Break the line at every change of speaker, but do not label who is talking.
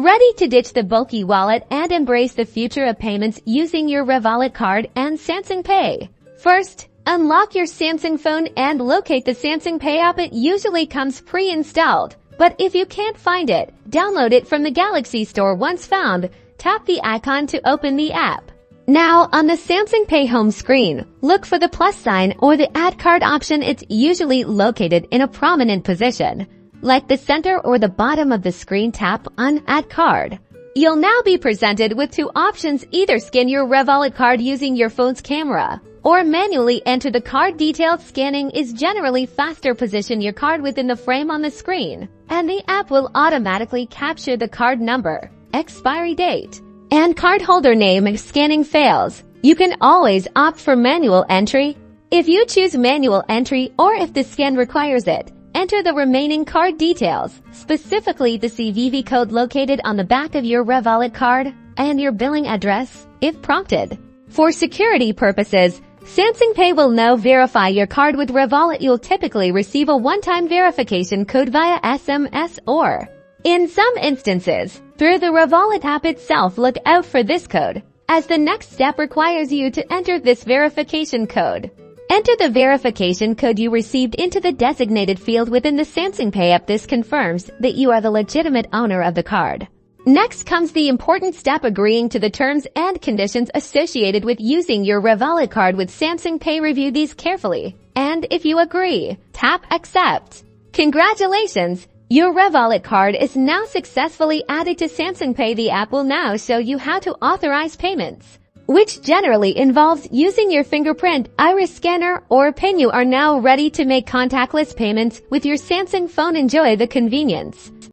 Ready to ditch the bulky wallet and embrace the future of payments using your Revolut Card and Samsung Pay? First, unlock your Samsung phone and locate the Samsung Pay app. It usually comes pre-installed, but if you can't find it, download it from the Galaxy Store. Once found, tap the icon to open the app. Now, on the Samsung Pay home screen, look for the plus sign or the Add Card option. It's usually located in a prominent position, like the center or the bottom of the screen. Tap on Add Card. You'll now be presented with two options: either scan your Revolut card using your phone's camera, or manually enter the card details. Scanning is generally faster. Position your card within the frame on the screen, and the app will automatically capture the card number, expiry date, and cardholder name. If scanning fails, you can always opt for manual entry. If you choose manual entry, or if the scan requires it, enter the remaining card details, specifically the CVV code located on the back of your Revolut card, and your billing address, if prompted. For security purposes, Samsung Pay will now verify your card with Revolut. You'll typically receive a one-time verification code via SMS or, in some instances, through the Revolut app itself. Look out for this code, as the next step requires you to enter this verification code. Enter the verification code you received into the designated field within the Samsung Pay app. This confirms that you are the legitimate owner of the card. Next comes the important step: agreeing to the terms and conditions associated with using your Revolut card with Samsung Pay. Review these carefully, and if you agree, tap Accept. Congratulations! Your Revolut card is now successfully added to Samsung Pay. The app will now show you how to authorize payments, which generally involves using your fingerprint, iris scanner, or PIN. You are now ready to make contactless payments with your Samsung phone. Enjoy the convenience